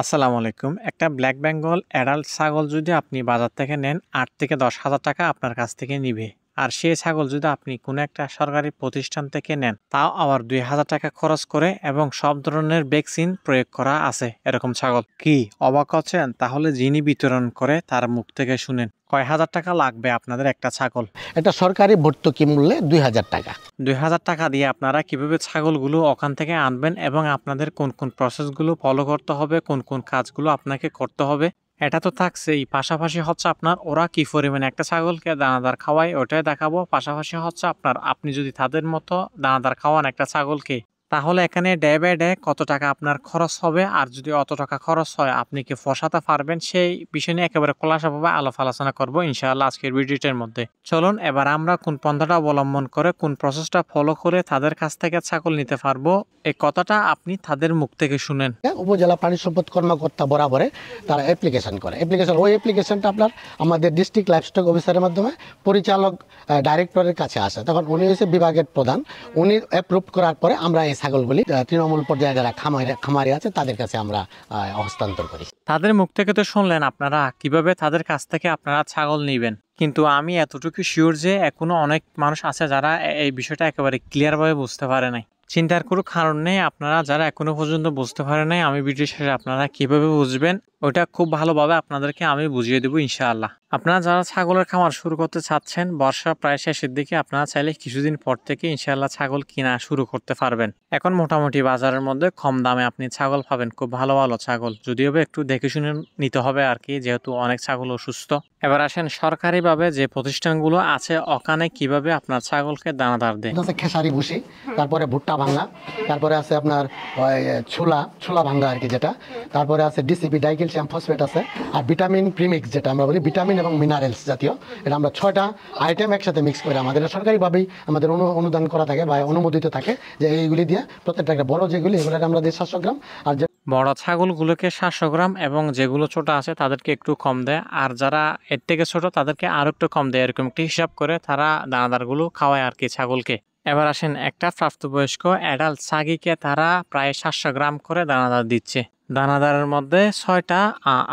আসসালামু আলাইকুম। একটা ব্ল্যাক বেঙ্গল অ্যাডাল্ট ছাগল যদি আপনি বাজার থেকে নেন ৮ থেকে ১০,০০০ টাকা আপনার কাছ থেকে নিবে। আর সেই ছাগল যদি আপনি কোনো একটা সরকারি প্রতিষ্ঠান থেকে নেন তাও আবার ২,০০০ টাকা খরচ করে এবং সব ধরনের ভ্যাকসিন প্রয়োগ করা আছে এরকম ছাগল। কি অবাক হচ্ছেন? তাহলে যিনি বিতরণ করে তার মুখ থেকে শুনেন কয় হাজার টাকা লাগবে আপনাদের একটা ছাগল? এটা সরকারি ভর্তুকি মূল্যে ২,০০০ টাকা। ২,০০০ টাকা দিয়ে আপনারা কিভাবে ছাগলগুলো ওখান থেকে আনবেন এবং আপনাদের কোন কোন প্রসেসগুলো ফলো করতে হবে, কোন কোন কাজগুলো আপনাকে করতে হবে এটা তো থাকছেই। পাশাপাশি হচ্ছে আপনার ওরা কি পরিমাণে একটা ছাগলকে দানাদার খাওয়ায় ওটাই দেখাবো। পাশাপাশি হচ্ছে আপনার আপনি যদি তাদের মতো দানাদার খাওয়ান একটা ছাগলকে তাহলে এখানে ডে বাই ডে কত টাকা আপনার খরচ হবে, আর যদি অত টাকা খরচ হয় আপনি কি পোষাতে পারবেন সেই বিষয় নিয়ে একেবারে খোলাসাভাবে আলোচনা করবো ইনশাআল্লাহ আজকের ভিডিওটার মধ্যে। চলুন এবার আমরা কোন পন্থাটা অবলম্বন করে কোন প্রসেসটা ফলো করে তাদের কাছ থেকে ছাগল নিতে পারবো এই কথাটা আপনি তাদের মুখ থেকে শুনেন। উপজেলা প্রাণী সম্পদ কর্মকর্তা বরাবরে তারা অ্যাপ্লিকেশন করে। ওই অ্যাপ্লিকেশনটা আপনার আমাদের ডিস্ট্রিক্ট লাইভস্টক অফিসারের মাধ্যমে পরিচালক ডাইরেক্টরের কাছে আসে। তখন উনি হচ্ছে বিভাগের প্রধান, উনি অ্যাপ্রুভ করার পরে আমরা এই ছাগলগুলি তৃণমূল পর্যায়ে যারা খামারি আছে তাদের কাছে আমরা হস্তান্তর করি। তাদের মুখ থেকে তো শুনলেন আপনারা কিভাবে তাদের কাছ থেকে আপনারা ছাগল নেবেন, কিন্তু আমি এতটুকু শিওর যে এখনো অনেক মানুষ আছে যারা এই বিষয়টা একেবারে ক্লিয়ারভাবে বুঝতে পারে নাই। চিন্তার কোনো কারণ নেই, আপনারা যারা এখনো পর্যন্ত বুঝতে পারে নাই আমি ভিডিও শেষে আপনারা কিভাবে বুঝবেন ওইটা খুব ভালোভাবে আপনাদেরকে আমি বুঝিয়ে দেবো ইনশাআল্লাহ। আপনারা যারা ছাগলের খামার শুরু করতে চাচ্ছেন, বর্ষা প্রায় শেষের দিকে, আপনারা চাইলে কিছুদিন পর থেকে ইনশাআল্লাহ ছাগল কিনা শুরু করতে পারবেন। এখন মোটামুটি বাজারের মধ্যে কম দামে আপনি ছাগল পাবেন, খুব ভালো ভালো ছাগল, যদিও একটু দেখে শুনে নিতে হবে আর কি, যেহেতু অনেক ছাগল অসুস্থ। এবার আসেন সরকারিভাবে যে প্রতিষ্ঠানগুলো আছে ওখানে কিভাবে আপনার ছাগলকে দানাদার দেয়। খেসারি ভুসি, তারপরে ভুট্টা ভাঙা, তারপরে আছে আপনার ছোলা ভাঙা আর কি যেটা, তারপরে আছে ডিসিপি ডাইক্যালসিয়াম ফসফেট আছে, আর ভিটামিন প্রিমিক্স যেটা আমরা বলি ভিটামিন এবং মিনারেলস জাতীয়, এটা আমরা 6টা আইটেম একসাথে মিক্স করে আমাদের সরকারিভাবেই আমাদের অনুদান করা থাকে বা অনুমোদিত থাকে যে এইগুলি দিয়ে প্রত্যেকটা একটা বড় যেগুলি এগুলোকে আমরা দিই 700 গ্রাম, আর বড় ছাগলগুলোকে 700 গ্রাম এবং যেগুলো ছোট আছে তাদেরকে একটু কম দেয়, আর যারা এর থেকে ছোট তাদেরকে আরো একটু কম দেয়, এরকম একটি হিসাব করে তারা দানাদারগুলো খাওয়ায় আর কি ছাগলকে। এবার আসেন একটা প্রাপ্তবয়স্ক অ্যাডাল্ট ছাগিকে তারা প্রায় 700 গ্রাম করে দানাদার দিচ্ছে। দানাদারের মধ্যে 6টা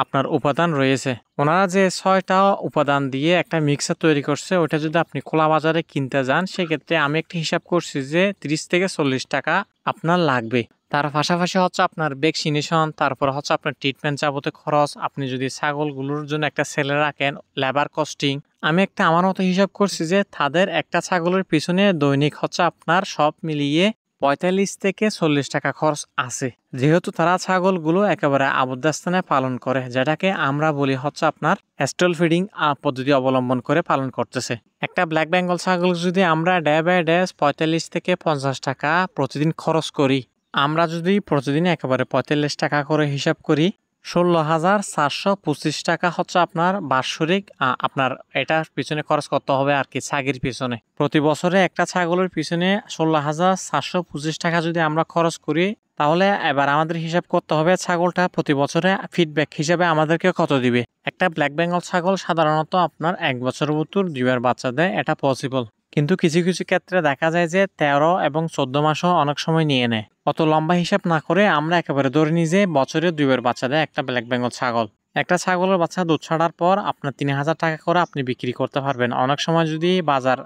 আপনার উপাদান রয়েছে। ওনারা যে 6টা উপাদান দিয়ে একটা মিক্সার তৈরি করছে ওটা যদি আপনি খোলা বাজারে কিনতে যান সেক্ষেত্রে আমি একটা হিসাব করছি যে 30 থেকে 40 টাকা আপনার লাগবে। তার পাশাপাশি হচ্ছে আপনার ভ্যাকসিনেশন, তারপর হচ্ছে আপনার ট্রিটমেন্ট যাবতীয় খরচ, আপনি যদি ছাগলগুলোর জন্য একটা ছেলে রাখেন, লেবার কস্টিং, আমি একটা আমার মতো হিসাব করছি যে তাদের একটা ছাগলের পিছনে দৈনিক হচ্ছে আপনার সব মিলিয়ে 45 থেকে 40 টাকা খরচ আছে, যেহেতু তারা ছাগলগুলো একেবারে আবদ্ধ স্থানে পালন করে, যেটাকে আমরা বলি হচ্ছে আপনার স্টল ফিডিং পদ্ধতি অবলম্বন করে পালন করতেছে। একটা ব্ল্যাক বেঙ্গল ছাগল যদি আমরা ডে বাই ডে 45 থেকে 50 টাকা প্রতিদিন খরচ করি, আমরা যদি প্রতিদিন একেবারে 45 টাকা করে হিসাব করি, 16,425 টাকা হচ্ছে আপনার বাৎসরিক আপনার এটার পিছনে খরচ করতে হবে আর কি, ছাগির পিছনে। প্রতি বছরে একটা ছাগলের পিছনে 16,425 টাকা যদি আমরা খরচ করি তাহলে এবার আমাদের হিসাব করতে হবে ছাগলটা প্রতি বছরে ফিডব্যাক হিসাবে আমাদেরকে কত দিবে। একটা ব্ল্যাক বেঙ্গল ছাগল সাধারণত আপনার 1 বছরের ভিতর 2বার বাচ্চা দেয়, এটা পসিবল, কিন্তু কিছু কিছু ক্ষেত্রে দেখা যায় যে 13 এবং 14 মাসও অনেক সময় নিয়ে নেয়। অত লম্বা হিসাব না করে আমরা একেবারে ধরে নিই যে বছরে 2বার বাচ্চা দেয় একটা ব্ল্যাক বেঙ্গল ছাগল। একটা ছাগলের বাচ্চা দুধ ছাড়ার পর আপনার 3,000 টাকা করে আপনি বিক্রি করতে পারবেন। অনেক সময় যদি বাজার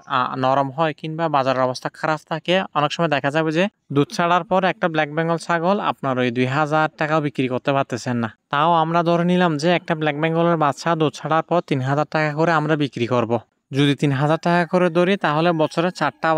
নরম হয় কিংবা বাজারের অবস্থা খারাপ থাকে, অনেক সময় দেখা যাবে যে দুধ ছাড়ার পর একটা ব্ল্যাক বেঙ্গল ছাগল আপনার ওই 2,000 টাকাও বিক্রি করতে পারতেছেন না। তাও আমরা ধরে নিলাম যে একটা ব্ল্যাক বেঙ্গলের বাচ্চা দুধ ছাড়ার পর 3,000 টাকা করে আমরা বিক্রি করব। যদি 3,000 টাকা করে ধরি তাহলে বছরে 4টা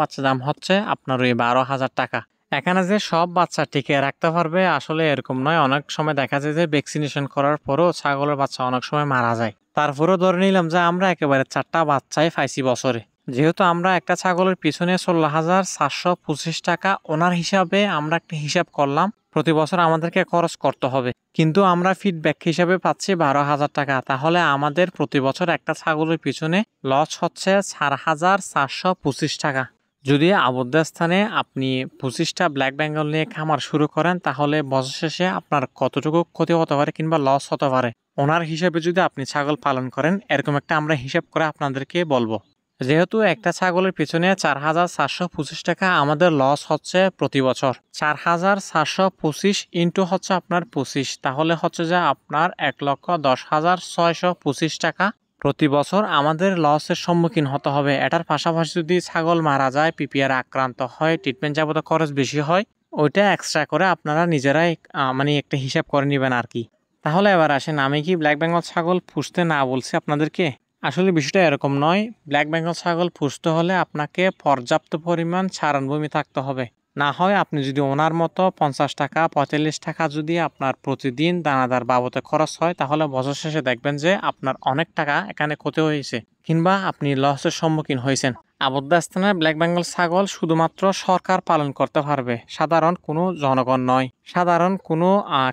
বাচ্চা দাম হচ্ছে আপনার ওই 12,000 টাকা। এখানে যে সব বাচ্চা টিকে রাখতে পারবে আসলে এরকম নয়। অনেক সময় দেখা যায় যে ভ্যাকসিনেশন করার পরও ছাগলের বাচ্চা অনেক সময় মারা যায়। তারপরেও ধরে নিলাম যে আমরা একেবারে 4টা বাচ্চাই পাইছি বছরে, যেহেতু আমরা একটা ছাগলের পিছনে 16,425 টাকা ওনার হিসাবে আমরা একটা হিসাব করলাম প্রতি বছর আমাদেরকে খরচ করতে হবে, কিন্তু আমরা ফিডব্যাক হিসাবে পাচ্ছি 12,000 টাকা। তাহলে আমাদের প্রতি বছর একটা ছাগলের পিছনে লস হচ্ছে 4,425 টাকা। যদি আবদ্ধ স্থানে আপনি 25টা ব্ল্যাক বেঙ্গল নিয়ে খামার শুরু করেন তাহলে বছর শেষে আপনার কতটুকু ক্ষতি হতে পারে কিংবা লস হতে পারে ওনার হিসাবে যদি আপনি ছাগল পালন করেন, এরকম একটা আমরা হিসাব করে আপনাদেরকে বলবো। যেহেতু একটা ছাগলের পিছনে 4,425 টাকা আমাদের লস হচ্ছে প্রতি বছর, 4,425 ইন্টু হচ্ছে আপনার 25, তাহলে হচ্ছে যে আপনার 1,10,625 টাকা প্রতি বছর আমাদের লসের সম্মুখীন হতে হবে। এটার পাশাপাশি যদি ছাগল মারা যায়, পিপিআর আক্রান্ত হয়, ট্রিটমেন্ট যাবতীয় খরচ বেশি হয়, ওইটা এক্সট্রা করে আপনারা নিজেরাই মানে একটা হিসাব করে নেবেন আর কি। তাহলে এবার আসেন, আমি কি ব্ল্যাক বেঙ্গল ছাগল পুষতে না বলছি আপনাদেরকে? আসলে বিষয়টা এরকম নয়। ব্ল্যাক বেঙ্গল ছাগল পুষতে হলে আপনাকে পর্যাপ্ত পরিমাণ চারণভূমি থাকতে হবে। না হয় আপনি যদি ওনার মতো 50 টাকা 45 টাকা যদি আপনার প্রতিদিন দানাদার বাবদে খরচ হয়, তাহলে বছর শেষে দেখবেন যে আপনার অনেক টাকা এখানে ক্ষতি হয়েছে, কিংবা আপনি লসের সম্মুখীন হয়েছেন। আবদ্ধ স্থানে ব্ল্যাক বেঙ্গল ছাগল শুধুমাত্র সরকার পালন করতে পারবে, সাধারণ কোনো জনগণ নয়। সাধারণ কোনো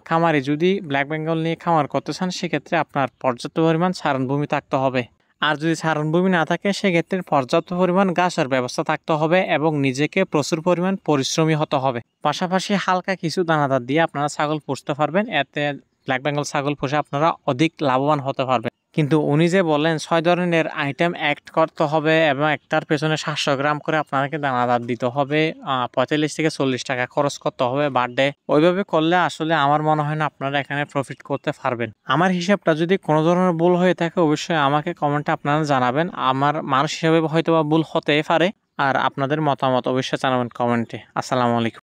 খামারি যদি ব্ল্যাক বেঙ্গল নিয়ে খামার করতে চান, সেক্ষেত্রে আপনার পর্যাপ্ত পরিমাণ চারণভূমি থাকতে হবে। আর যদি চারণভূমি না থাকে, সেক্ষেত্রে পর্যাপ্ত পরিমাণ ঘাসের ব্যবস্থা থাকতে হবে এবং নিজেকে প্রচুর পরিমাণ পরিশ্রমী হতে হবে। পাশাপাশি হালকা কিছু দানাদার দিয়ে আপনারা ছাগল পুষতে পারবেন, এতে ব্ল্যাক বেঙ্গল ছাগল পুষে আপনারা অধিক লাভবান হতে পারবেন। কিন্তু উনি যে বললেন 6 ধরনের আইটেম অ্যাড করতে হবে এবং একটার পেছনে 700 গ্রাম করে আপনাকে দানাদার দিতে হবে, 45 থেকে 40 টাকা খরচ করতে হবে বার্থডে, ওইভাবে করলে আসলে আমার মনে হয় না আপনারা এখানে প্রফিট করতে পারবেন। আমার হিসাবটা যদি কোনো ধরনের ভুল হয়ে থাকে, অবশ্যই আমাকে কমেন্টে আপনারা জানাবেন। আমার মানুষ হিসাবে হয়তো বা ভুল হতেই পারে, আর আপনাদের মতামত অবশ্যই জানাবেন কমেন্টে। আসসালামু আলাইকুম।